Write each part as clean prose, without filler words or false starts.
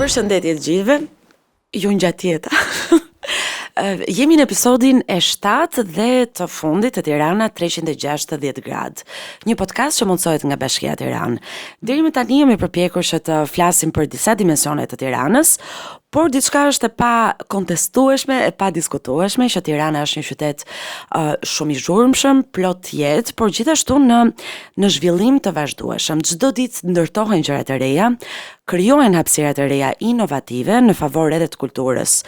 Përshëndetje të gjithëve, ju ngjatjeta. Jemi në episodin e 7 dhe të fundit të Tirana 360 gradë. Një podcast që mundsohet nga Bashkia e Tiranë. Deri më tani jemi përpjekur që të flasim për disa dimensione të Tiranës, por diçka është e pa kontestueshme, e pa diskutueshme që Tirana është një qytet shumë i zhurmshëm, plot jetë, por gjithashtu në zhvillim të vazhdueshëm. Çdo ditë ndërtohen gjëra të reja, krijohen hapësira të reja inovative në favor edhe të kulturës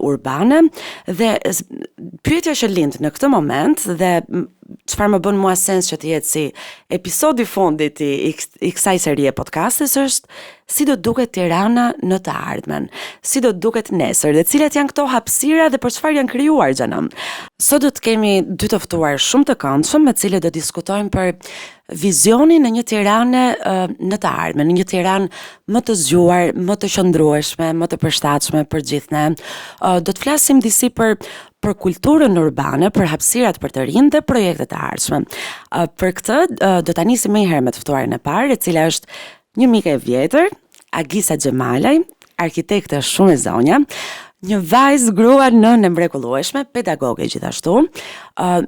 urbane dhe pyetja që lind në këtë moment dhe çfarë më bën mua sens që të jetë si episodi fundit i kësaj serie podcastes është si do duket Tirana në të ardhmen, si do duket nesër dhe cilat janë këto hapësira dhe për çfarë janë krijuar xhanam. Sot do të kemi dy të ftuar shumë të këndshëm me të cilët do diskutojmë për vizionin në një Tiranë në të ardhmen, në një Tiranë më të zgjuar, më të qëndrueshme, më të përshtatshme për gjithë ne. Do të flasim disi për kulturën urbane, për hapësirat për të rinj dhe projekte të ardhshme. Për këtë do ta nisim më herë me të ftuarin e parë, e cila është një mike e vjetër, Agisa Xhemalaj, arkitekte shumë e zonja, një vajzë grua në mrekullueshme, pedagoge gjithashtu.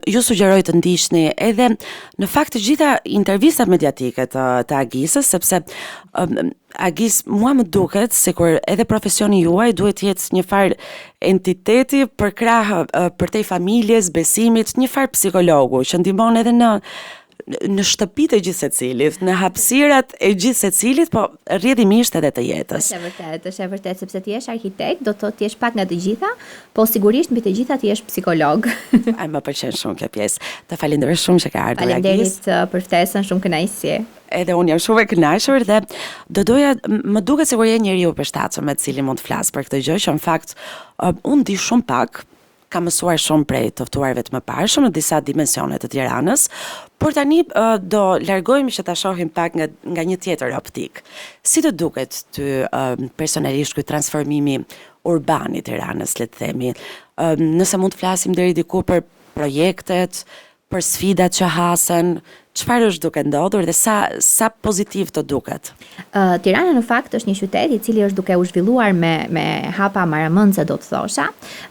Ju sugjeroj të ndiqni edhe në fakt të gjitha intervistat mediatike të Agisës, sepse Agis mua më duket sikur edhe profesioni juaj duhet të jetë një farë entiteti përkrah përtej familjes, besimit, një farë psikologu që ndihmon edhe në shtëpitë e gjithë secilit, në hapësirat e gjithë secilit, po rrjedhimisht edhe të jetës. Është e vërtet, sepse ti je arkitekt, do të thotë ti je pak nga të gjitha, po sigurisht mbi të gjitha ti je psikolog. Ai më pëlqen shumë kjo pjesë. Të falenderoj shumë që ka ardhur Agis. Faleminderit për ftesën, shumë kënaqësi. Edhe unë jam shumë e kënaqur dhe më duket sikur je njeriu i përshtatshëm me të cilin mund të flas për këtë gjë që në fakt unë di shumë pak. Kam mësuar shumë prej të ftuarve të mëparshëm në disa dimensione të Tiranës, por tani do largohemi që ta shohim pak nga një tjetër optik. Si do duket ty personalisht ky transformimi urban i Tiranës, le të themi? Nëse mund të flasim deri diku për projektet, për sfidat që hasen, çfarë është duke ndodhur dhe sa pozitiv të duket? Tirana në fakt është një qytet i cili është duke u zhvilluar me hapa maramëndse, do të thosha.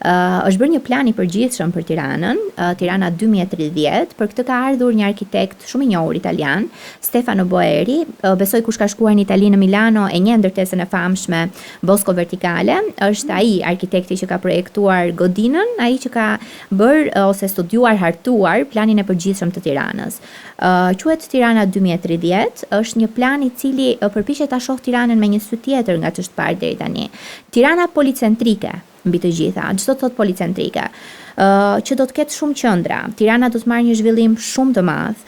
Është bërë një plan i përgjithshëm për Tiranën, Tirana 2030. Për këtë ka ardhur një arkitekt shumë i njohur italian, Stefano Boeri. Besoj kush ka shkuar në Itali, në Milano, e njeh ndërtesën e famshme Bosco Verticale. Është ai arkitekti që ka projektuar godinën, ai që ka bërë ose studiuar, hartuar planin e përgjithshëm të Tiranës. Quhet Tirana 2030, është një plan i cili përpiqet ta shohë Tiranën me një sy tjetër nga ç'është parë deri tani. Tirana policentrike mbi të gjitha. Çdo thot policentrike. Që do të ketë shumë qendra. Tirana do të marrë një zhvillim shumë të madh.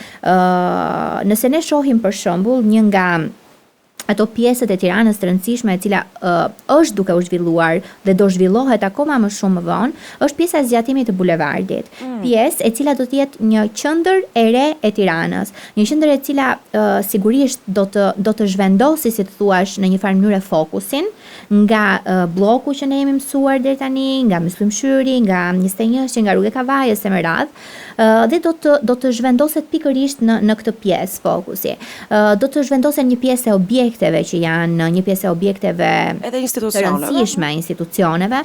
Nëse ne shohim për shembull një nga ato pjesët e Tiranës të rëndësishme e cila është duke u zhvilluar dhe do zhvillohet akoma më shumë më vonë, është pjesa e zgjatimit të bulevardit. Pjesë e cila do të jetë një qendër e re e Tiranës, një qendër e cila sigurisht do të zhvendosi, si të thuash, në një farë mënyrë fokusin nga bloku që ne jemi mësuar deri tani, nga Myslimshyri, nga 21, nga Rruga e Kavajës e me radhë, dhe do të zhvendoset pikërisht në këtë pjesë fokusi. Do të zhvendosen një pjesë e objekteve që janë një pjesë e objekteve edhe të rëndësishme, institucioneve,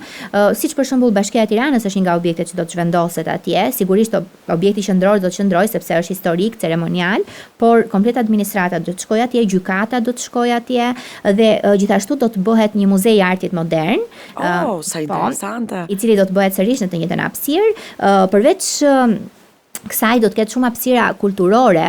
siç për shembull Bashkia e Tiranës është një nga objektet që do të zhvendoset atje. Sigurisht objekti qendror do të qëndrojë sepse është historik, ceremonial, por komplet administrata do të shkojë atje, gjykata do të shkojë atje dhe gjithashtu do të bëhet një muzej i artit modern. Sa interesante. I cili do të bëhet sërish në të njëjtën hapësirë, përveç kësaj do të ketë shumë hapësira kulturore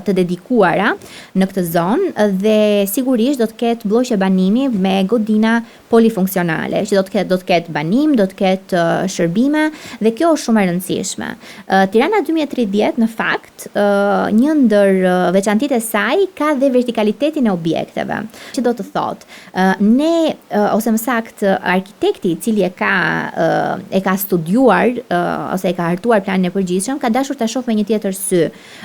të dedikuara në këtë zonë dhe sigurisht do të ketë bloqe banimi me godina polifunksionale, që do të ketë banim, do të ketë shërbime dhe kjo është shumë e rëndësishme. Tirana 2030 në fakt, një ndër veçantitë e saj ka dhe vertikalitetin e objekteve, që do të thotë ne ose më saktë arkitekti i cili e ka studiuar ose e ka hartuar planin e përgjithshëm ka dashur ta shohë me një tjetër sy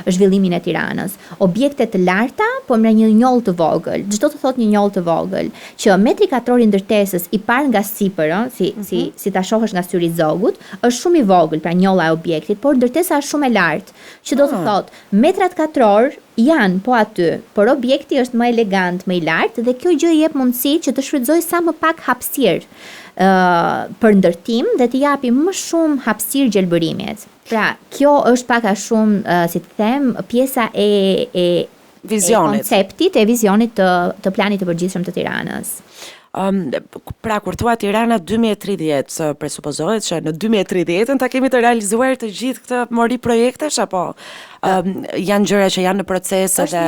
zhvillimin e Tiranës. Objekte të larta, po me një njoll të vogël. Çdo të thotë një njoll të vogël, që metri katror i ndërtesës i parë nga sipër, si ta shohësh nga syri i zogut, është shumë i vogël, pra njolla e objektit, por ndërtesa është shumë e lartë. Që do të thotë metrat katror janë po aty, por objekti është më elegant, më i lartë dhe kjo gjë jep mundësi që të shfrytëzoj sa më pak hapësirë për ndërtim dhe të japi më shumë hapësirë gjelbërimit. Pra, kjo është pak a shumë, si të them, pjesa e vizionit, konceptit e vizionit të planit të përgjithshëm të Tiranës. Pra, kur thua Tirana 2030, presupozohet që në 2030 ta kemi të realizuar të gjithë këtë mori projektesh, apo janë gjëra që janë në proces edhe...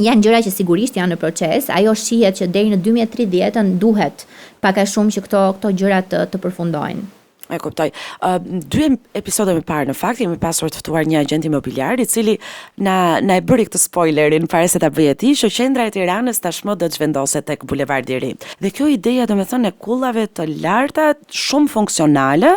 Janë gjëra që sigurisht janë në proces, ajo shihet që deri në 2030 duhet pak a shumë që këto gjëra të përfundojnë. E kuptoj. 2 episode më parë në fakt jemi pasur të ftuar një agent imobiliar i cili na e bëri këtë spoilerin para se ta bëje ti, që qendra e Tiranës tashmë do të zhvendoset tek bulevardi i ri. Dhe kjo ideja, domethënë, e kullave të larta, shumë funksionale,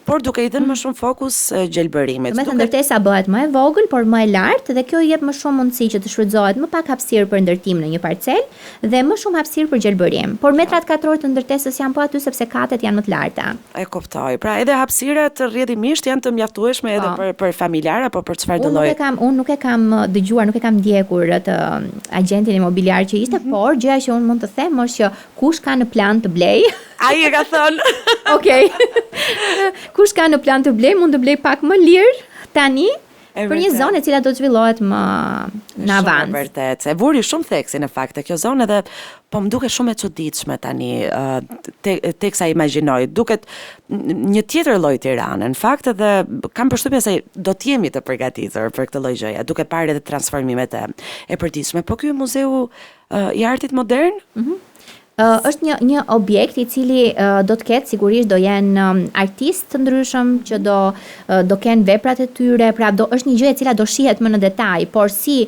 por duke i dhënë më shumë fokus gjelbërimit. Domethënë ndërtesa bëhet më e vogël, por më e lartë dhe kjo i jep më shumë mundësi që të shfrytëzohet më pak hapësirë për ndërtim në një parcelë dhe më shumë hapësirë për gjelbërim. Por metrat katror të ndërtesës janë po aty sepse katet janë më të larta. E kuptoj. Pra edhe hapësirat rrjedhimisht janë të mjaftueshme edhe për familjar apo për çfarë do lloj. Unë nuk e kam dëgjuar, nuk e kam ndjekur atë agentin imobiliar që ishte, por gjëja që unë mund të them është që kush ka në plan të blej. Ai e ka thënë. Okej. Kush ka në plan të blej mund të blej pak më lirë tani. Për një zonë e cila do të zhvillohet më në avans. Vërtet. E vuri shumë theksi në fakt kjo zonë dhe po më duket shumë e çuditshme tani teksa imagjinoj. Duket një tjetër lloj Tirane. Në fakt edhe kam përshtypjen se do të jemi të përgatitur për këtë lloj gjëje, duke parë edhe transformimet e përditshme. Po ky muzeu i artit modern? Është një objekt i cili do të ketë, sigurisht do jenë artistë të ndryshëm që do kenë veprat e tyre, pra është një gjë e cila do shihet më në detaj, por si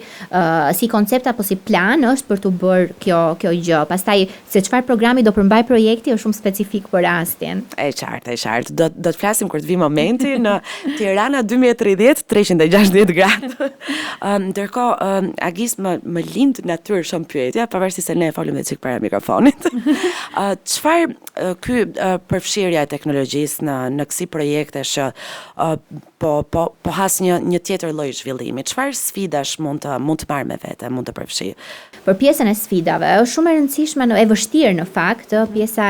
koncept apo si plan është për të bërë kjo gjë. Pastaj se çfarë programi do përmbaj projekti është shumë specifik për rastin. E qartë. Do të flasim kur të vi momenti në Tirana 2030, 360 gradë. Ndërkohë Agis më lind natyrë shumë pyetja, pavarësisht se ne folëm edhe çik para mikrofonit. Çfarë ky përfshirja e teknologjisë në kësi projekte që po has një tjetër lloj zhvillimi. Çfarë sfidash mund të marrë me vete, mund të përfshijë? Për pjesën e sfidave, është shumë e rëndësishme, e vështirë në fakt, pjesa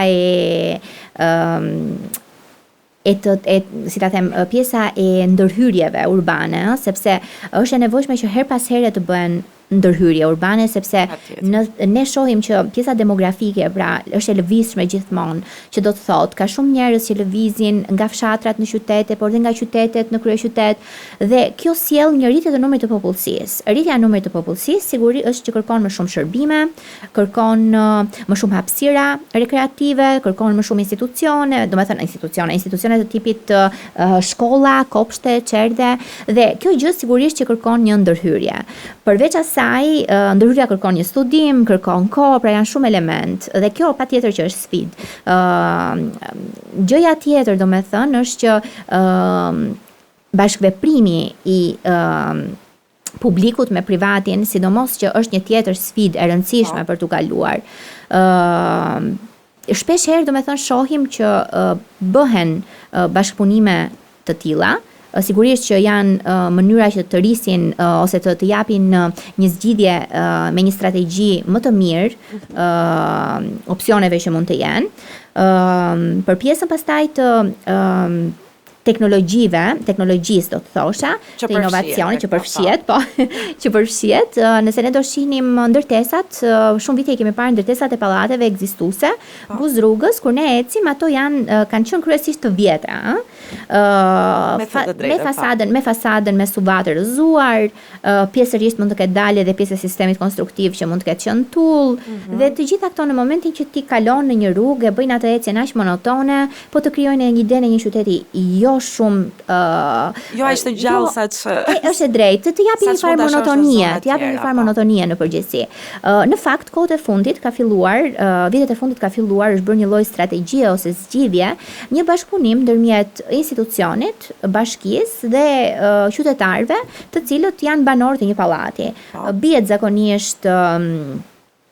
si ta them, pjesa e ndërhyrjeve urbane, sepse është e nevojshme që her pas here të bëhen ndërhyrje urbane, sepse ne shohim që pjesa demografike, pra, është e lëvizshme gjithmonë, që do të thotë ka shumë njerëz që lëvizin nga fshatrat në qytete, por dhe nga qytetet në kryeqytet, dhe kjo sjell një rritje të numrit të popullsisë. Rritja e numrit të popullsisë sigurisht është që kërkon më shumë shërbime, kërkon më shumë hapësira rekreative, kërkon më shumë institucione, domethënë institucione të tipit shkolla, kopshte, çerdhe, dhe kjo gjë sigurisht që kërkon një ndërhyrje. Përveç asaj, ndërhyrja kërkon një studim, kërkon kohë, pra janë shumë element, dhe kjo patjetër që është sfidë. Gjëja tjetër, domethënë, është që bashkëveprimi i publikut me privatin, sidomos që është një tjetër sfidë e rëndësishme për t'u kaluar. Shpesh herë, domethënë, shohim që bëhen bashkëpunime të tilla. Sigurisht që janë mënyra që të rrisin ose të japin një zgjidhje me një strategji më të mirë opsioneve që mund të jenë. Për pjesën pastaj të teknologjisë do të thosha, të inovacionit që përfshihet, nëse ne do shihnim ndërtesat, shumë vite i kemi parë ndërtesat e pallateve ekzistuese, buz rrugës, kur ne ecim, ato kanë qenë kryesisht të vjetra, me fasadën me suvat të rrëzuar, pjesërisht mund të ketë dalje dhe pjesë e sistemit konstruktiv që mund të ketë qenë tull, dhe të gjitha këto në momentin që ti kalon në një rrugë, bëjnë atë ecjen aq monotone, po të krijojnë një ide në një qyteti jo shumë aq të gjallë sa që është e drejtë, të japin një farë monotonie, në përgjithësi. Në fakt, kohët e fundit ka filluar, vitet e fundit ka filluar, është bërë një lloj strategjie ose zgjidhje, një bashkëpunim ndërmjet institucionit, bashkisë dhe qytetarëve, të cilët janë banorë të një pallati. Bëhet zakonisht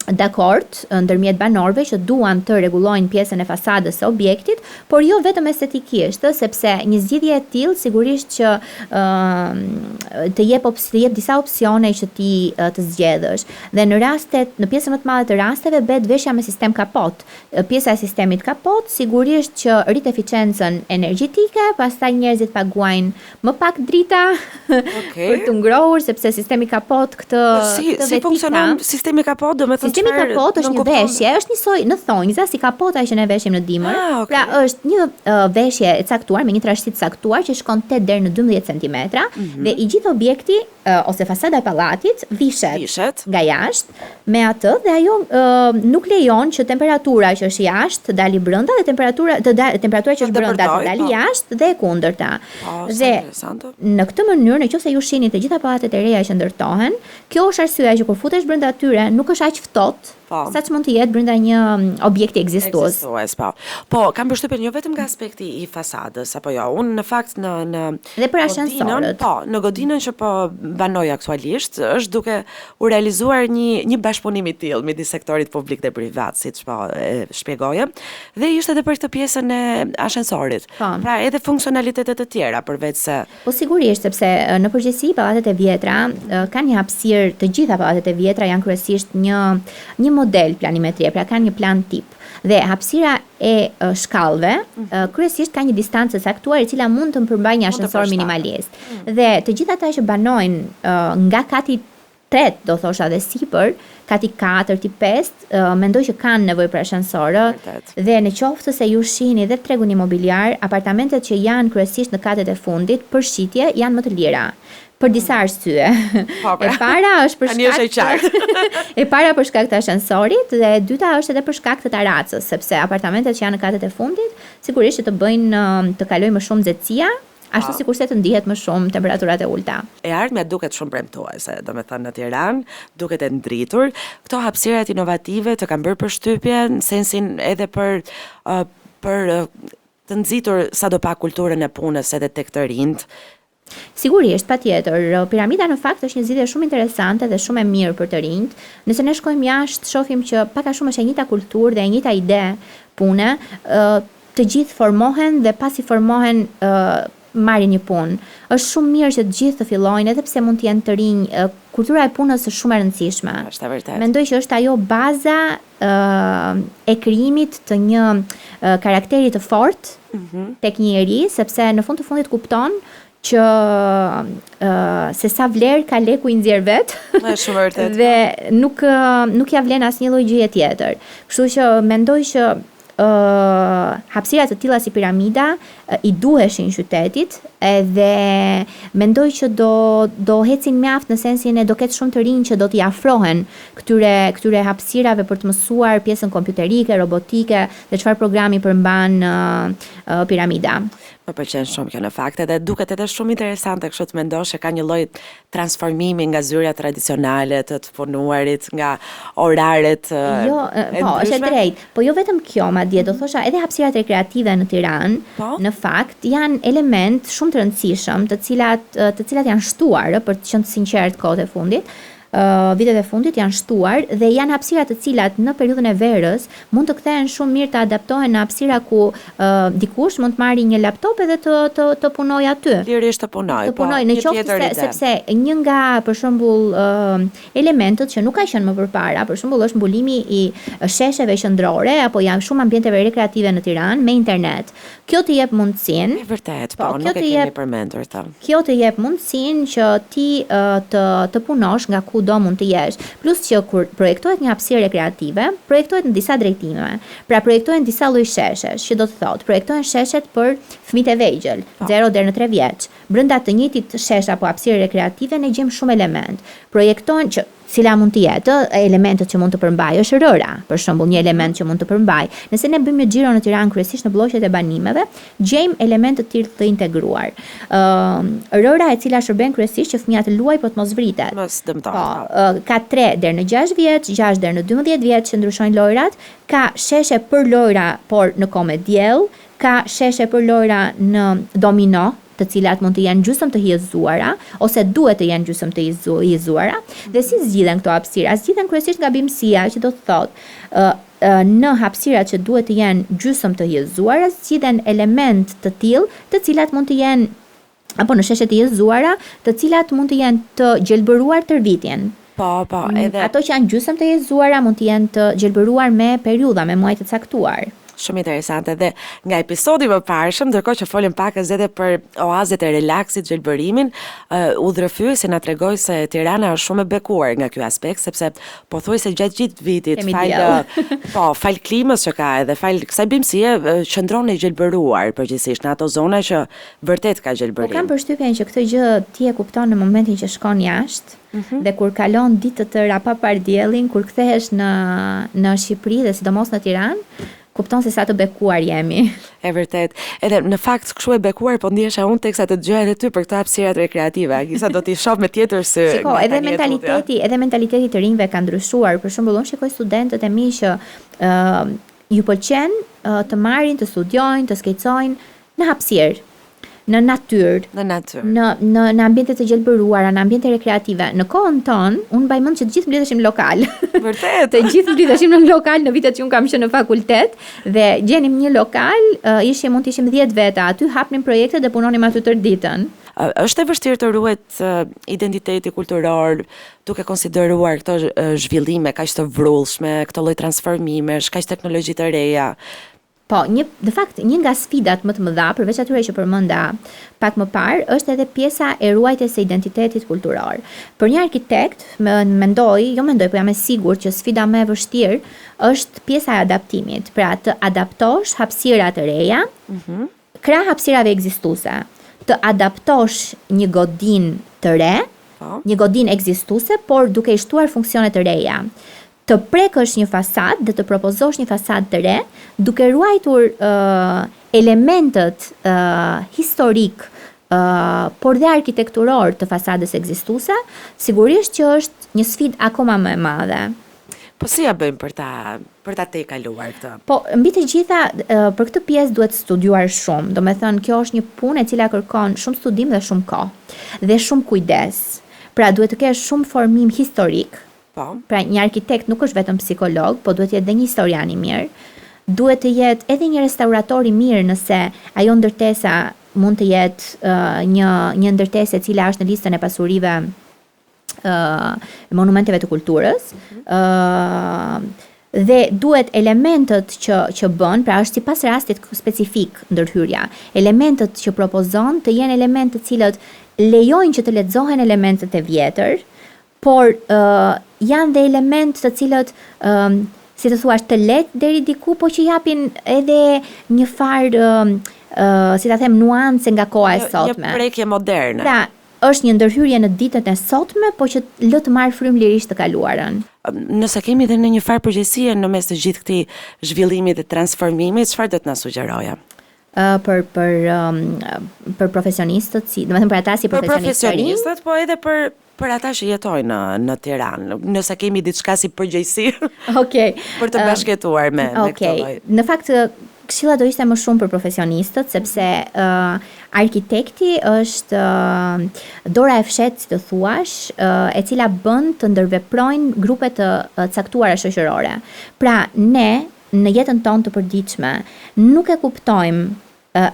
dakord ndërmjet banorëve që duan të rregullojnë pjesën e fasadës së objektit, por jo vetëm estetikisht, sepse një zgjidhje e tillë sigurisht që të jep disa opsione që ti të zgjedhësh. Dhe në pjesën më të madhe të rasteve bëhet veshja me sistem kapot. Pjesa e sistemit kapot sigurisht që rrit eficiencën energjetike, pastaj njerëzit paguajnë më pak drita për të ngrohur, sepse sistemi kapot si funksionon sistemi kapot, do me thënë sistemi kapot është një veshje, është njësoj në thonjza si kapota që ne veshim në dimër. Pra është një veshje e caktuar me një trashësi të caktuar që shkon 8 deri në 12 cm dhe i gjithë objekti ose fasada e pallatit vishet nga jashtë me atë dhe ajo nuk lejon që temperatura që është jashtë dali brenda dhe temperatura që është brenda të dali jashtë dhe e kundërta. Dhe në këtë mënyrë, nëse ju shihni të gjitha pallatet e reja që ndërtohen, kjo është arsyeja që kur futesh brenda tyre nuk është aq ftohtë sa që mund të jetë brenda një objekti ekzistues. Po, kam përshtypjen jo vetëm nga aspekti i fasadës, apo jo, unë në fakt dhe për ashensorët. Po, në godinën që po banoj aktualisht, është duke u realizuar një bashkëpunim i tillë midis sektorit publik dhe privat, siç po e shpjegoje, dhe ishte edhe për këtë pjesën e ashensorit. Pra, edhe funksionalitete të tjera përveç se Po sigurisht, sepse në përgjithësi pallatet e vjetra kanë një hapësirë, të gjitha pallatet e vjetra janë kryesisht një model planimetrie, pra kanë një plan tip. Dhe hapësira e shkallëve kryesisht ka një distancë saktuar e cila mund të përmbajë një ashensor minimalist. Dhe të gjithë ata që banojnë nga kati 8, do thosha dhe sipër, kati 4, ti 5, mendoj që kanë nevojë për ashensorë dhe në qoftë se ju shihni dhe tregun imobiliar, apartamentet që janë kryesisht në katet e fundit për shitje janë më të lira. Për disa arsye. E para është për shkak të ashensorit dhe e dyta është edhe për shkak të taracës, sepse apartamentet që janë në katet e fundit sigurisht që të bëjnë të kalojë më shumë nxehtësia, ashtu sikurse të ndihet më shumë temperaturat e ulta. E ardhmja duket shumë premtuese, domethënë në Tiranë, duket e ndritur. Këto hapësirat inovative të kanë bërë përshtypje në sensin edhe për të nxitur sadopak kulturën e punës edhe tek të rinjt. Sigurisht, patjetër. Piramida në fakt është një zgjidhje shumë interesante dhe shumë e mirë për të rinjt. Nëse ne shkojmë jashtë, shohim që pak a shumë është e njëjta kulturë dhe e njëjta ide pune, të gjithë formohen dhe pasi formohen marrin një punë. Është shumë mirë që të gjithë të fillojnë, edhe pse mund të jenë të rinj. Kultura e punës është shumë e rëndësishme. Është vërtet. Mendoj që është ajo baza e krijimit të një karakteri të fortë tek një njerëz, sepse në fund të fundit kupton që se sa vlerë ka leku i nxjerr vet. Është shumë vërtet. Dhe nuk ja vlen asnjë lloj gjëje tjetër. Kështu që mendoj që hapësira të tilla si piramida i duheshin qytetit edhe mendoj që do ecin mjaft në sensin e do ketë shumë të rinj që do t'i afrohen këtyre hapësirave për të mësuar pjesën kompjuterike, robotike dhe çfarë programi përmban piramida. Më pëlqen shumë kjo në fakt edhe duket edhe shumë interesante kështu të mendosh që ka një lloj transformimi nga zyra tradicionale të punuarit, nga oraret. Është drejt. Po jo vetëm kjo, madje do thosha edhe hapësirat rekreative në Tiranë, në fakt janë element shumë të rëndësishëm, të cilat janë shtuar për të qenë sinqert kohët e fundit. Vitet e fundit janë shtuar dhe janë hapësira të cilat në periudhën e verës mund të kthehen shumë mirë të adaptohen në hapësira ku dikush mund të marrë një laptop edhe të punojë aty. Lirisht të punojë. Në qoftë sepse një nga për shembull elementët që nuk ka qenë më përpara, për shembull është mbulimi i shesheve qendrore apo janë shumë ambienteve rekreative në Tiranë me internet. Kjo të jep mundësinë. Vërtet, nuk e kemi përmendur këtë. Kjo të jep mundësinë që ti të punosh nga ku do mund të jesh. Plus që kur projektohet një hapësirë rekreative, projektohet në disa drejtime. Pra projektohen disa lloj sheshesh, që do të thotë, projektohen sheshet për fëmijët e vegjël, 0 deri në 3 vjeç. Brenda të njëjtit shesh apo hapësire rekreative ne gjejmë shumë element. Projektohen që cila mund të jetë elementet që mund të përmbajë është rëra, për shembull, një element që mund të përmbajë. Nëse ne bëjmë një xhiro në Tiranë kryesisht në blloqet e banimeve, gjejmë elemente të tillë të integruar. Rëra e cila shërben kryesisht që fëmia të luajë po të mos vritet. Mos dëmtohet. Ka 3 deri në 6 vjeç, 6 deri në 12 vjeç që ndryshojnë lojrat, ka sheshe për lojra por në kohë me diell, ka sheshe për lojra në domino, të cilat mund të jenë gjysmë të hijezuara ose duhet të jenë gjysmë të hijezuara dhe si zgjidhen këto hapësira? Zgjidhen kryesisht nga bimësia, që do të thotë në hapësirat që duhet të jenë gjysmë të hijezuara, zgjidhen element të tillë, të cilat mund të jenë apo në sheshe të hijezuara, të cilat mund të jenë të gjelbëruar tërvitjen. Po, edhe ato që janë gjysmë të hijezuara mund të jenë të gjelbëruar me periudha, me muaj të caktuar. Shumë interesante dhe nga episodi më parshëm, ndërkohë që folim pak edhe për oazet e relaksit, gjelbërimin, udhërfyesi na tregoi se Tirana është shumë e bekuar nga ky aspekt, sepse pothuajse gjatë gjithë vitit fal klimës që ka edhe fal kësaj bimësie qëndron e gjelbëruar përgjithsisht në ato zona që vërtet ka gjelbërim. Po kam përshtypjen që këtë gjë ti e kupton në momentin që shkon jashtë dhe kur kalon ditë të tëra pa parë diellin, kur kthehesh në Shqipëri dhe sidomos në Tiranë, kupton se sa të bekuar jemi. E vërtet. Edhe në fakt kështu e bekuar po ndihesha unë teksa të dëgjoj edhe ty për këto hapësirat rekreative. Sa do t'i shoh me tjetër sy. Shiko, edhe mentaliteti të rinjve ka ndryshuar. Për shembull, unë shikoj studentët e mi që ju pëlqen të marrin, të studiojnë, të skecojnë në hapësirë, në natyrë, në ambiente të gjelbëruara, në ambiente rekreative. Në kohën tonë, unë mbaj mend që të gjithë mblidheshim lokal. Vërtet. Të gjithë mblidheshim në lokal në vitet që unë kam qenë në fakultet dhe gjenim një lokal, mund të ishim 10 veta, aty hapnim projekte dhe punonim aty tërë ditën. Është e vështirë të ruhet identiteti kulturor duke konsideruar këto zhvillime kaq të vrullshme, këto lloj transformimesh, kaq teknologji të reja. Po, një nga sfidat më të mëdha, përveç atyre që përmenda pak më parë, është edhe pjesa e ruajtjes së identitetit kulturor. Për një arkitekt, po jam e sigurt që sfida më e vështirë është pjesa e adaptimit. Pra të adaptosh hapësira të reja, krah hapësirave ekzistuese, të adaptosh një godinë të re, një godinë ekzistuese, por duke i shtuar funksione të reja. Të prekësh një fasadë dhe të propozosh një fasadë të re, duke ruajtur elementët historik, por dhe arkitekturor të fasadës ekzistuese, sigurisht që është një sfidë akoma më e madhe. Po si ja bëjmë për ta tejkaluar këtë? Po, mbi të gjitha, për këtë pjesë duhet studiuar shumë. Domethënë, kjo është një punë e cila kërkon shumë studim dhe shumë kohë dhe shumë kujdes. Pra duhet të kesh shumë formim historik. Pra një arkitekt nuk është vetëm psikolog, po duhet të jetë edhe një historian i mirë. Duhet të jetë edhe një restaurator i mirë nëse ajo ndërtesa mund të jetë një ndërtesë e cila është në listën e pasurive monumenteve të kulturës. Dhe duhet elementët që bën, pra është sipas rastit specifik ndërhyrja. Elementët që propozon të jenë elementë të cilët lejojnë që të lexohen elementët e vjetër, por janë dhe element të cilët, si të thuash, të lehtë deri diku, po që japin edhe një farë, si ta them, nuance nga koha e sotme. Një prekje moderne. Pra, është një ndërhyrje në ditët e sotme, po që lë të marrë frymë lirisht të kaluarën. Nëse kemi dhe në një farë përgjegjësie në mes të gjithë këtij zhvillimi dhe transformimit, çfarë do të na sugjeroja? Për profesionistët, domethënë për ata si profesionistët, po edhe për ata që jetojnë në Tiranë, nëse kemi diçka si përgjegjësi. Okej. Për të bashkëtuar me këtë lloj. Në fakt këshilla do ishte më shumë për profesionistët, sepse arkitekti është dora e fshehtë, si të thuash, e cila bën të ndërveprojnë grupe të caktuara shoqërore. Pra, ne në jetën tonë të përditshme nuk e kuptojmë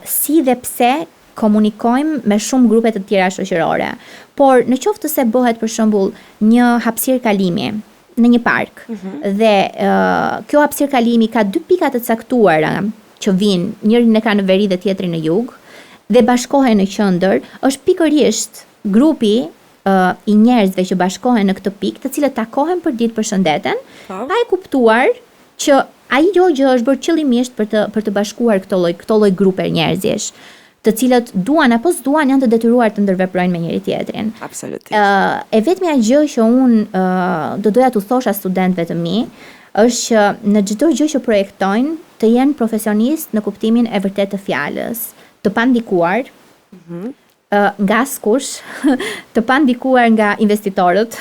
si dhe pse komunikojmë me shumë grupe të tjera shoqërore. Por në qoftë se bëhet për shembull një hapësirë kalimi në një park dhe kjo hapësirë kalimi ka 2 pika të caktuara që vinë, njërin e ka në veri dhe tjetrin në jug, dhe bashkohen në qendër, është pikërisht grupi i njerëzve që bashkohen në këtë pikë, të cilët takohen për ditë përshëndeten, pa e kuptuar që ajo gjë është bërë qëllimisht për të bashkuar këto lloj grupe njerëzish, të cilët duan apo s'duan janë të detyruar të ndërveprojnë me njëri tjetrin. Absolutisht. E vetmja gjë që unë do doja t'u thosha studentëve të mi është që në çdo gjë që projektojnë të jenë profesionist në kuptimin e vërtet të fjalës, të pandikuar nga askush, të pandikuar nga investitorët,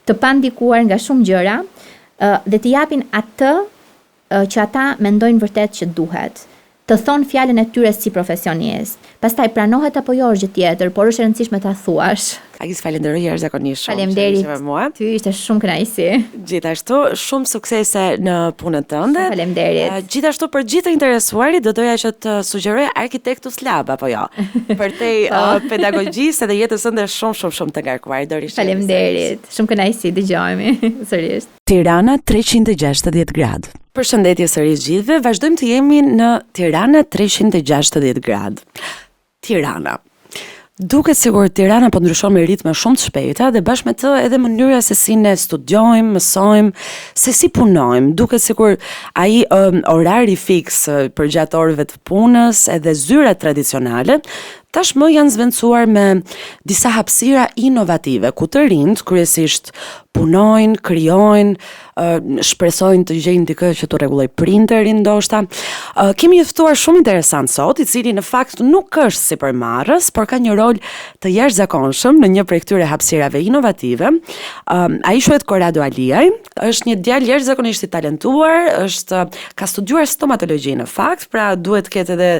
të pandikuar nga shumë gjëra dhe të japin atë që ata mendojnë vërtet që duhet. të thonë fjalën e tyre si profesionist. Pastaj pranohet apo jo është gjë tjetër, por është e rëndësishme ta thuash. Agis, falenderoj jashtëzakonisht shumë. Faleminderit. Me mua. Ty ishte shumë kënaqësi. Gjithashtu, shumë suksese në punën tënde. Faleminderit. Gjithashtu për gjithë të interesuarit, do doja që të sugjeroj Arkitektus Lab apo jo. Për te pedagogjisë edhe jetës ënde shumë të ngarkuar. Faleminderit. Shumë kënaqësi, dëgjohemi sërish. Tirana 360 gradë. Përshëndetje sërish gjithëve, vazhdojmë të jemi në Tirana 360 gradë. Tirana. Duket sikur Tirana po ndryshon me ritme shumë të shpejta dhe bashkë me të edhe mënyra se si ne studiojmë, mësojmë, se si punojmë. Duket sikur ai orari fiks për gjatë orëve të punës edhe zyrat tradicionale tashmë janë zvendësuar me disa hapësira inovative, ku të rinjt kryesisht punojnë, krijojnë, shpresojnë të gjejnë dikë që të rregulloj printerin ndoshta. Kemi një ftuar shumë interesant sot, i cili në fakt nuk është sipërmarrës, por ka një rol të jashtëzakonshëm në një prej këtyre hapësirave inovative. Ai quhet Corrado Aliaj, është një djalë jashtëzakonisht i talentuar, ka studiuar stomatologji në fakt, pra duhet të ketë edhe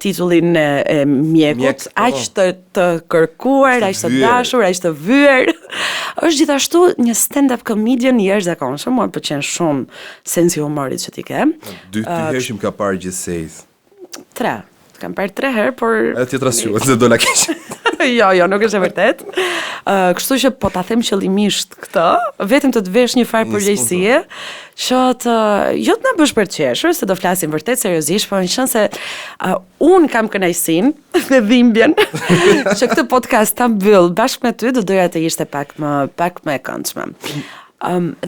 titullin e mjekut, aq të kërkuar, aq të dashur, aq të vyer. Është gjithashtu një stand-up comedian jashtëzakonshëm, mua pëlqen shumë sensi i humorit që ti ke. Dy herë ka parë gjithsej. 3. Kam parë 3 herë, por edhe tjetra s'juhet, se do la keq. Jo, nuk është e vërtet. Kështu që po ta them qëllimisht këtë, vetëm të vesh një farë përgjegjësie, që jo të na bësh për të qeshur, se do flasim vërtet seriozisht, por në qënë se unë kam kënaqësinë dhe dhimbjen që këtë podcast ta mbyll bashkë me ty, do doja të ishte pak më e këndshme.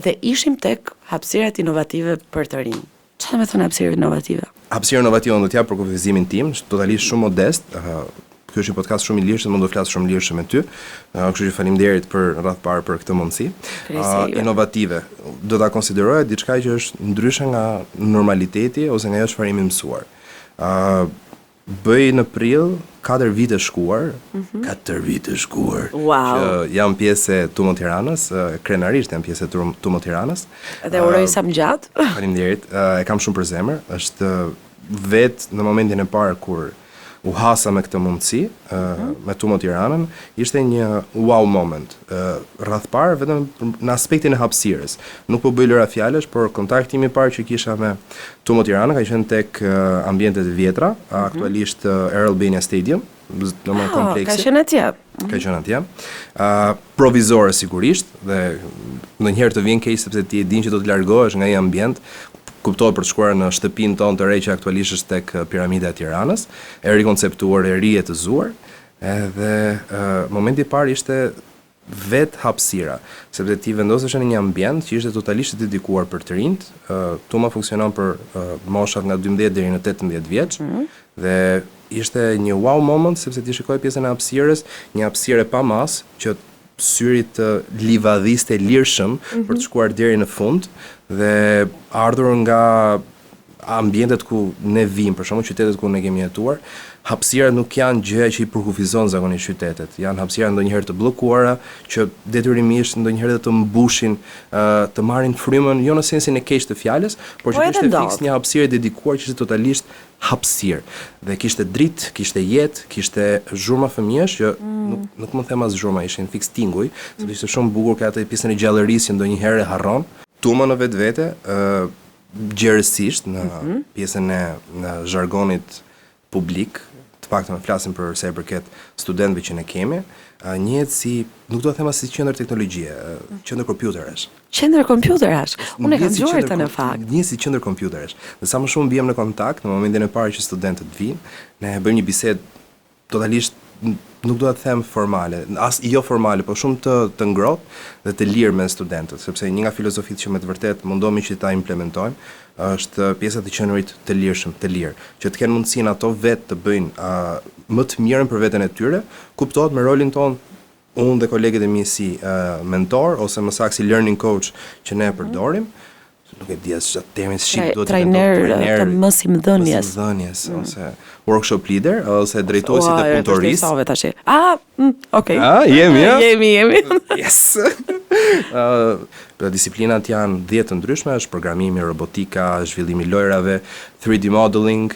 Dhe ishim tek hapësirat inovative për të rinj. Çfarë do të thonë hapësirë inovative? Hapësira inovative do t'jap për kufizimin tim, totalisht shumë modest. Ky është një podcast shumë i lirshëm, mund të flas shumë lirshëm me ty. Kështu që faleminderit për radh parë për këtë mundësi. Inovative, do ta konsideroja diçka që është ndryshe nga normaliteti ose nga ajo çfarë jemi mësuar. Bëj në prill 4 vite shkuar, 4 vite shkuar. Wow. Që jam pjesë e Tumo Tiranës, krenarisht jam pjesë e Tumo Tiranës. Dhe uroj sa më gjatë. Faleminderit. E kam shumë për zemër. Është vetë në momentin e parë kur u hasa me këtë mundësi, me Tumo Tiranën, ishte një wow moment. Rreth parë vetëm në aspektin e hapësirës. Nuk po bëj lëra fjalësh, por kontakti im i parë që kisha me Tumo Tiranën ka qenë tek ambientet e vjetra, aktualisht Air Albania Stadium, në kompleksi. Ka qenë atje. Ka qenë atje. Provizore sigurisht, dhe ndonjëherë të vjen keq sepse ti e din që do të largohesh nga ai ambient. Kuptohet për të shkuar në shtëpinë tonë të re që aktualisht është tek piramida e Tiranës, e rikonceptuar, e rijetëzuar, edhe momenti i parë ishte vetë hapësira, sepse ti vendosesh në një ambient që ishte totalisht dedikuar për të rinjt. Tuma funksionon për moshat nga 12 deri në 18 vjeç, dhe ishte një wow moment sepse ti shikoj pjesën e hapësirës, një hapësirë pa mas që syrit të livadhiste lirshëm për të shkuar deri në fund, dhe ardhur nga ambientet ku ne vim, për shembull qytetet ku ne kemi jetuar, hapësirat nuk janë gjë që i përkufizon zakonisht qytetet. Janë hapësira ndonjëherë të bllokuara që detyrimisht ndonjëherë të mbushin, të marrin frymën, jo në sensin e keq të fjalës, por që ishte fiks një hapësirë dedikuar që ishte totalisht hapësirë. Dhe kishte dritë, kishte jetë, kishte zhurma fëmijësh që nuk mund të them as zhurma, ishin fiks tinguj, sepse ishte shumë bukur ka atë pjesën e gjallërisë që ndonjëherë e harron. Tuma në vetvete, gjerësisht në pjesën e zhargonit publik, të paktën të flasim për sa i përket studentëve që ne kemi, njihet si, nuk do të them as si qendër teknologjie, qendër kompjuterash. Qendër kompjuterash. Unë e kam dëgjuar këtë në fakt. Njihet si qendër kompjuterash. Dhe sa më shumë bijem në kontakt në momentin e parë që studentët vinë, ne bëjmë një bisedë totalisht nuk do të them formale, as jo formale, por shumë të ngrohtë dhe të lirë me studentët, sepse një nga filozofitë që me të vërtet mundohemi që ta implementojmë është pjesa e qenurit të lirshëm, të lirë, që të kenë mundësinë ato vetë të bëjnë më të mirën për veten e tyre, kuptohet me rolin ton unë dhe kolegët e mi si mentor ose më saktë si learning coach që ne e përdorim, nuk e di as çfarë termin shqip do të trajner të mësimdhënies. Mësimdhënies ose workshop leader ose drejtuesi të punëtorisë. Tash. Okay. Jemi, ja? Jemi. Yes. Disiplinat janë 10 të ndryshme, është programimi, robotika, zhvillimi i lojrave, 3D modeling,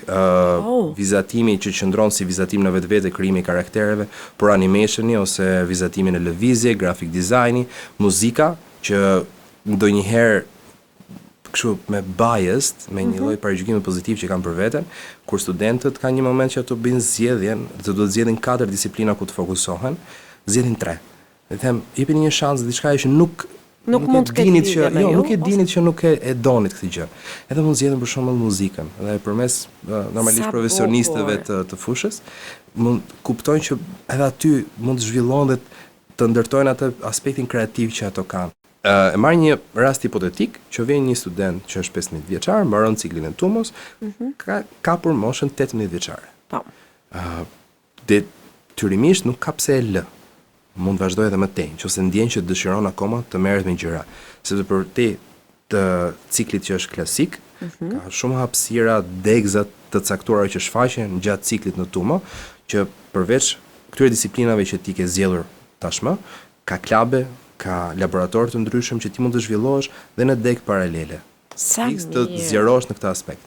vizatimi që qëndron si vizatim në vetvete, krijimi i karaktereve, por animationi ose vizatimi në lëvizje, graphic designi, muzika që ndonjëherë kështu me biased, me një lloj paragjykimi pozitiv që kanë për veten, kur studentët kanë një moment që ato bëjnë zgjedhjen, do të zgjedhin 4 disiplina ku të fokusohen, zgjedhin 3. Dhe them, jepini një shans diçka që nuk mund të dinit që nuk e dinit që nuk e donit këtë gjë. Edhe mund zgjedhin për shembull muzikën, dhe përmes normalisht profesionistëve të fushës, mund kuptojnë që edhe aty mund të zhvillohen dhe të ndërtojnë atë aspektin kreativ që ato kanë. E marr një rast hipotetik që vjen një student që është 15 vjeçar, mbaron ciklin e Tumos, ka për moshën 18 vjeçare. Po. Detyrimisht nuk ka pse e lë. Mund vazhdoj edhe më tej, nëse ndjen që dëshiron akoma të merret me gjëra, sepse për të ciklit që është klasik, ka shumë hapësira, degza të caktuara që shfaqen gjatë ciklit në Tumo, që përveç këtyre disiplinave që ti ke zgjedhur tashmë, ka klabe, ka laborator të ndryshëm që ti mund të zhvillohesh dhe në deg paralele. Të zgjerosh në këtë aspekt.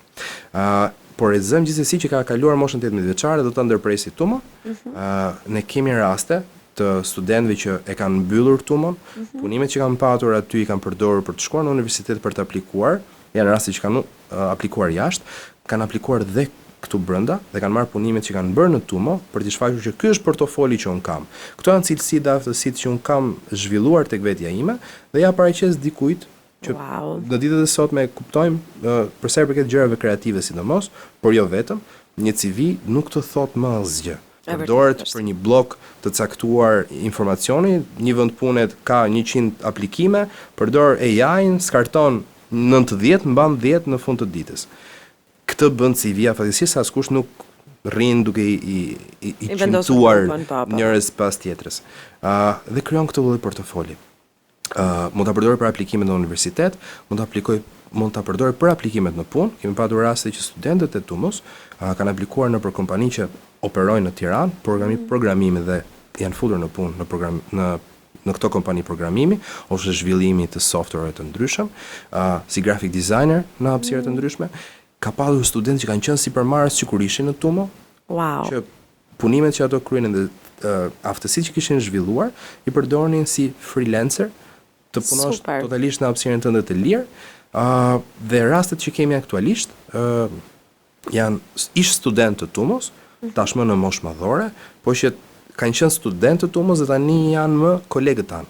Por e zëm gjithsesi që ka kaluar moshën 18 vjeçare do ta ndërpresi Tumo. Ne kemi raste të studentëve që e kanë mbyllur Tumon, punimet që kanë patur aty i kanë përdorur për të shkuar në universitet për të aplikuar, janë raste që kanë aplikuar jashtë, kanë aplikuar dhe këtu brenda dhe kanë marrë punimet që kanë bërë në Tumo për të shfaqur që ky është portofoli që un kam. Këto janë cilësi dhe aftësitë që un kam zhvilluar tek vetja ime dhe ja paraqes dikujt që në ditët e sotme kuptojmë për sa i përket gjërave kreative sidomos, por jo vetëm, një CV nuk të thot më asgjë. Përdoret për një blok të caktuar informacioni, një vend punet ka 100 aplikime, përdor AI-n, skarton 90, mban 10 në fund të ditës. Këtë bën CV-a fatkeqësisht askush nuk rrin duke i çmtuar njërës pas tjetrës. Dhe krijon këtë lloj portofoli. Mund ta përdorë për aplikimet në universitet, mund ta përdorë për aplikimet në punë. Kemi patur raste që studentët e Tumos kanë aplikuar në për kompani që operojnë në Tiranë, programimi dhe janë futur në punë në këto kompani programimi ose zhvillimi të software të ndryshëm, si graphic designer në hapësira të ndryshme. Ka patur studentë që kanë qenë sipërmarrës që kur ishin në Tumo, që punimet që ato kryenin dhe aftësitë që kishin zhvilluar i përdornin si freelancer të punosh totalisht në hapësirën tënde të lirë. Dhe rastet që kemi aktualisht janë ish studentë të Tumos, tashmë në moshë madhore, po që kanë qenë studentë të Tumos dhe tani janë më kolegët tanë.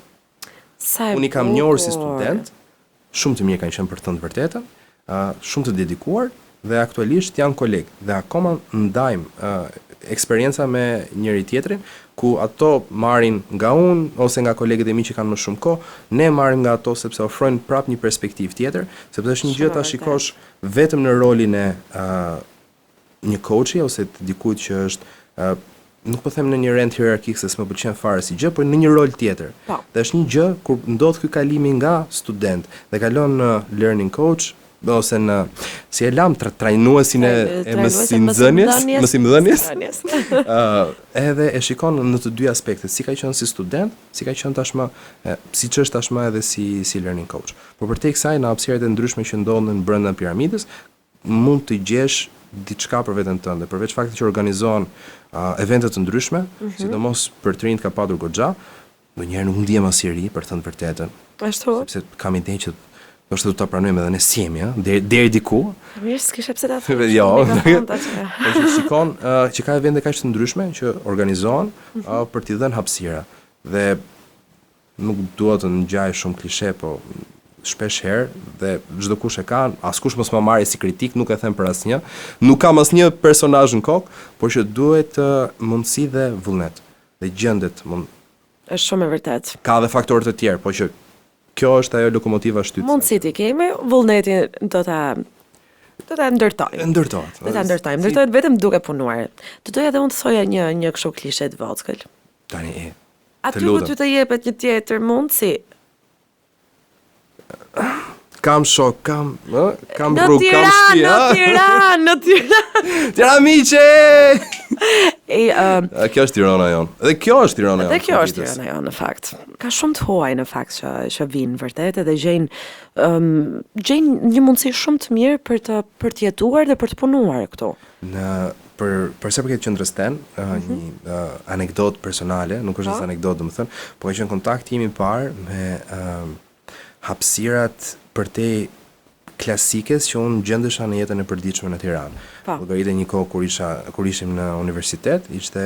Unë i kam njohur si student, shumë të mirë kanë qenë për të thënë vërtetën, shumë të dedikuar dhe aktualisht janë kolegë dhe akoma ndajmë eksperjenca me njëri tjetrin, ku ato marrin nga unë ose nga kolegët e mi që kanë më shumë kohë, ne marrim nga ato sepse ofrojnë prap një perspektivë tjetër, sepse është një gjë ta shikosh vetëm në rolin e një coachi ose të dikujt që është nuk po them në një rend hierarkik se s'më pëlqen fare si gjë, por në një rol tjetër. Dhe është një gjë kur ndodh ky kalimi nga student dhe kalon në learning coach ose në si e lam trajnuesin e mësimdhënies. Edhe e shikon në të dy aspektet, si ka qenë si student, si ka qenë tashmë, siç është tashmë edhe si learning coach. Por përtej kësaj në hapësirat e ndryshme që ndodhen brenda piramidës, mund të gjesh diçka për veten tënde, përveç faktit që organizohen evente të ndryshme, sidomos për të rinjt ka patur goxha, ndonjëherë nuk ndihem as i ri për të thënë vërtetën. Ashtu. Sepse kam idenë që është do ta pranojmë edhe ne si jemi, deri diku. Mirë, s'kisha pse ta thosh. Jo. Po shikon që ka evente kaq të ndryshme që organizohen për t'i dhënë hapësira. Dhe nuk dua të ngjaj shumë klishe, po shpesh herë dhe çdo kush e ka, askush mos ma marrë si kritik, nuk e them për asnjë. Nuk kam asnjë personazh në kokë, por që duhet mundësi dhe vullnet. Dhe gjendet mund. Është shumë e vërtetë. Ka dhe faktorë të tjerë, po që kjo është ajo lokomotiva shtytëse. Mundësit i kemi, vullnetin do ta ndërtojmë. Ndërtohet vetëm duke punuar. Të doja edhe unë të thoja një kështu klishe të vockël. Tani aty ku ty të jepet një tjetër mundësi. kam shok, kam Në rrugë, kam shtëpi. Në Tiranë. Tiranë miqe! E, Kjo është Tirana jonë. Dhe kjo është Tirana jonë. Dhe kjo është Tirana jonë në fakt. Ka shumë të huaj në fakt që vinë vërtet edhe gjejnë një mundësi shumë të mirë për të jetuar dhe për të punuar këtu. Për sa përket qendrës ten, një anekdotë personale, nuk është anekdotë domethënë, po ka qenë kontakti im i parë me hapësirat për te klasikes që unë gjendesha në jetën e përditshme në Tiranë. Llogaritë një kohë kur ishim në universitet, ishte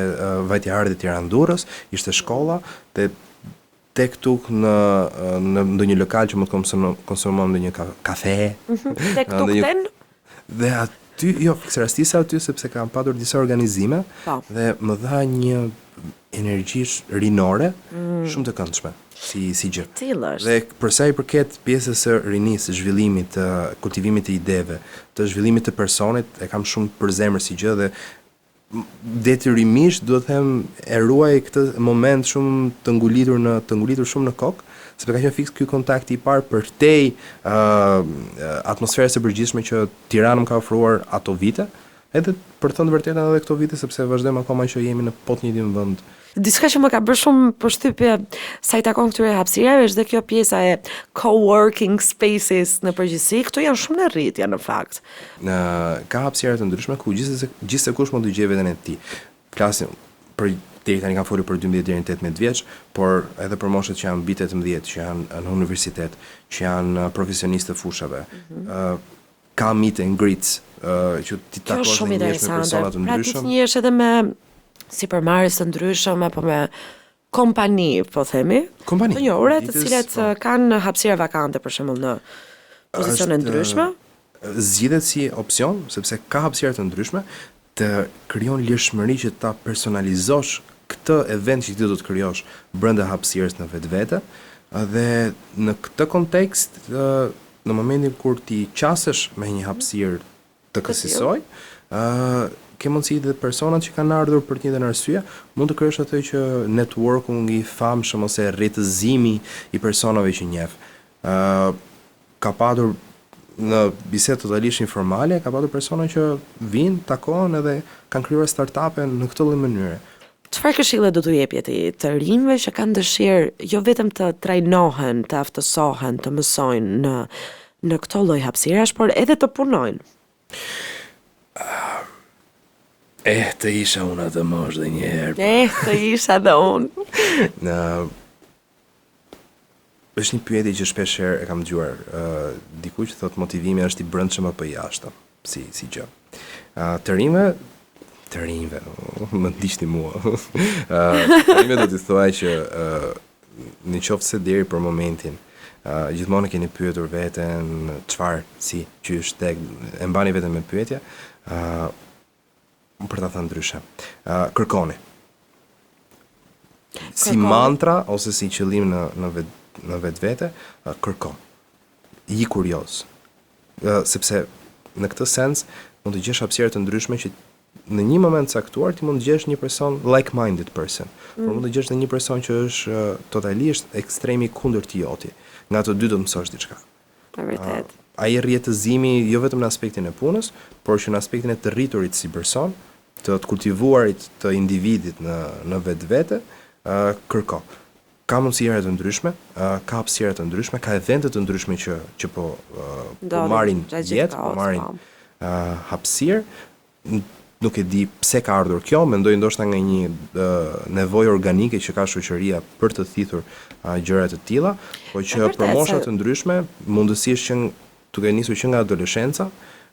vajtëhari i Tiranë-Durrës, ishte shkolla dhe tek tuk në ndonjë lokal që mund të konsumon ndonjë kafe. Tek tuk ten? Dhe aty, jo, fiksrastisa aty sepse kam patur disa organizime dhe më dha një energji rinore shumë të këndshme. Si gjë. Dhe për sa i përket pjesës së rinisë, zhvillimit, të kultivimit të ideve, të zhvillimit të personit, e kam shumë për zemër si gjë dhe detyrimisht duhet të them e ruaj këtë moment shumë të ngulitur shumë në kokë, sepse ka qenë fiks ky kontakti i parë për te atmosferës së përgjithshme që Tirana më ka ofruar ato vite, edhe për të thënë vërtetën edhe këto vite sepse vazhdojmë akoma që jemi në njëjtin vend. Diçka që më ka bërë shumë përshtypje sa i takon këtyre hapësirave është dhe kjo pjesa e co-working spaces në përgjithësi. Këto janë shumë në rritje në fakt. Ka hapësira të ndryshme ku gjithsekush mund të gjejë veten e tij. Flasim për deri tani kam folur për 12 deri në 18 vjeç, por edhe për moshët që janë mbi 18, që janë në universitet, që janë profesionistë të fushave. Ka meet and greets që ti takosh me persona të ndryshëm. Pra ti të njihesh edhe me supermarkete të ndryshëm apo me kompani, po themi, të njohura të cilat kanë hapësira vakante për shembull në pozicione ndryshme. Zgjidhet si opsion sepse ka hapësira të ndryshme, të krijon lirshmëri që ta personalizosh këtë event që ti do të krijosh brenda hapësirës në vetvete dhe në këtë kontekst në momentin kur ti qasesh me një hapësirë të kësaj, ke mundësi dhe personat që kanë ardhur për të njëjtën arsye, mund të krijosh atë që networking i famshëm ose rretëzimi i personave që njeh. Ka patur në bisedë totalisht informale, ka patur persona që vinë, takohen edhe kanë krijuar startupe në këtë lloj mënyre. Çfarë këshille do t'u jepje ti të rinjve që kanë dëshirë jo vetëm të trajnohen, të aftësohen, të mësojnë në këto lloj hapësirash, por edhe të punojnë? Të isha unë atë mosh dhe njëherë. Të isha dhe unë. Është një pyetje që shpeshherë e kam dëgjuar. Dikush thotë motivimi është i brendshëm apo i jashtëm, si gjë. Të rinjve, më ndiqni mua. Të rinjve do t'i thuaj që në qoftë se deri për momentin gjithmonë keni pyetur veten çfarë, si, qysh, tek e mbani veten me pyetje, për ta thënë ndryshe. Kërkoni. Si mantra ose si qëllim në vetvete, kërko. I kurioz. Sepse në këtë sens mund të gjesh hapësira të ndryshme që në një moment caktuar ti mund të gjesh një person like-minded person, por mund të gjesh edhe një person që është totalisht ekstremi kundër të joti. Nga të dy do të mësosh diçka. Vërtet. Ai rrjetëzimi jo vetëm në aspektin e punës, por që në aspektin e të rriturit si person, të kultivuarit të individit në vetvete, kërko. Ka mundësira të ndryshme, ka hapësira të ndryshme, ka evente të ndryshme që po marrin jetë, po marrin hapësirë. Nuk e di pse ka ardhur kjo, mendoj ndoshta nga një nevojë organike që ka shoqëria për të thithur gjëra të tilla, por që për mosha të ndryshme, mundësisht që duke nisur që nga adoleshenca,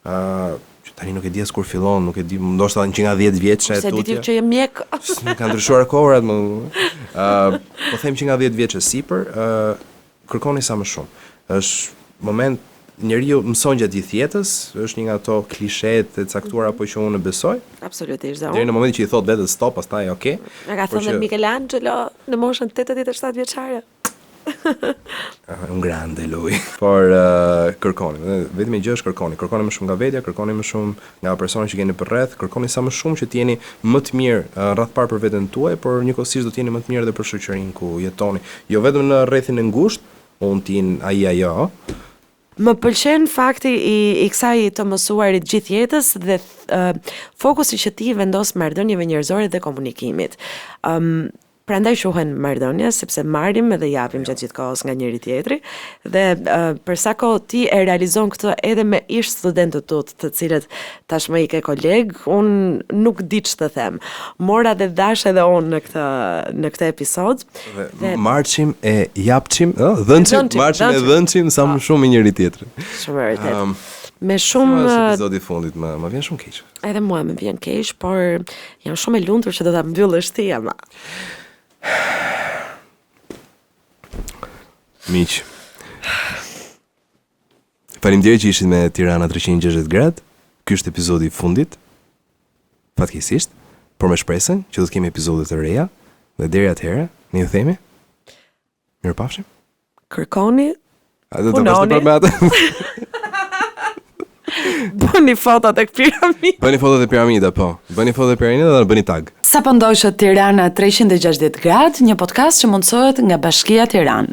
që tani nuk e di as kur fillon, nuk e di, ndoshta që nga 10 vjeç e tutje. Se di ti që je mjek. Nuk ka ndryshuar kohrat, po them që nga 10 vjeç e sipër, kërkoni sa më shumë. Është moment njeriu mëson gjatë gjithë jetës, është një nga ato klishet e caktuara apo që unë besoj. Absolutisht, deri në momentin që i thot vetes stop, pastaj okay. Na ka thënë Michelangelo në moshën 87 vjeçare. Un grande lui. Por kërkoni, vetëm gjë është kërkoni. Kërkoni më shumë nga vetja, kërkoni më shumë nga personat që keni përreth, kërkoni sa më shumë që të jeni më të mirë rreth parë për veten tuaj, por njëkohësisht do të jeni më të mirë edhe për shoqërinë ku jetoni. Jo vetëm në rrethin e ngushtë, unë tin ai ajo, Më pëlqen fakti i kësaj të mësuarit gjithë jetës dhe fokusi që ti vendos marrëdhënieve njerëzore dhe komunikimit. Prandaj quhen marrëdhënie sepse marrim edhe japim gjatë gjithë kohës nga njëri tjetri dhe për sa kohë ti e realizon këtë edhe me ish studentët tut, të cilët tashmë i ke koleg, unë nuk di ç'të them. Mora dhe dash edhe unë në këtë episod. Dhe marçim e japçim, dhënçim, marçim e dhënçim sa më shumë i njëri tjetrit. Shumë e vërtet. Me shumë episodi i fundit më vjen shumë keq. Edhe mua më vjen keq, por jam shumë e lumtur që do ta mbyllësh ti ama. Miq. Faleminderit që ishit me Tirana 360 gradë. Ky është epizodi i fundit. Fatkeqësisht, por me shpresën që do të kemi epizode të reja dhe deri atëherë ne ju themi mirupafshim. Kërkoni. A do të vazhdoj për me atë? Bëni foto tek piramida. Bëni foto te piramida, po. Bëni foto te piramida dhe bëni tag. Sa po ndoqët Tirana 360 gradë, një podcast që mundësohet nga Bashkia Tiranë.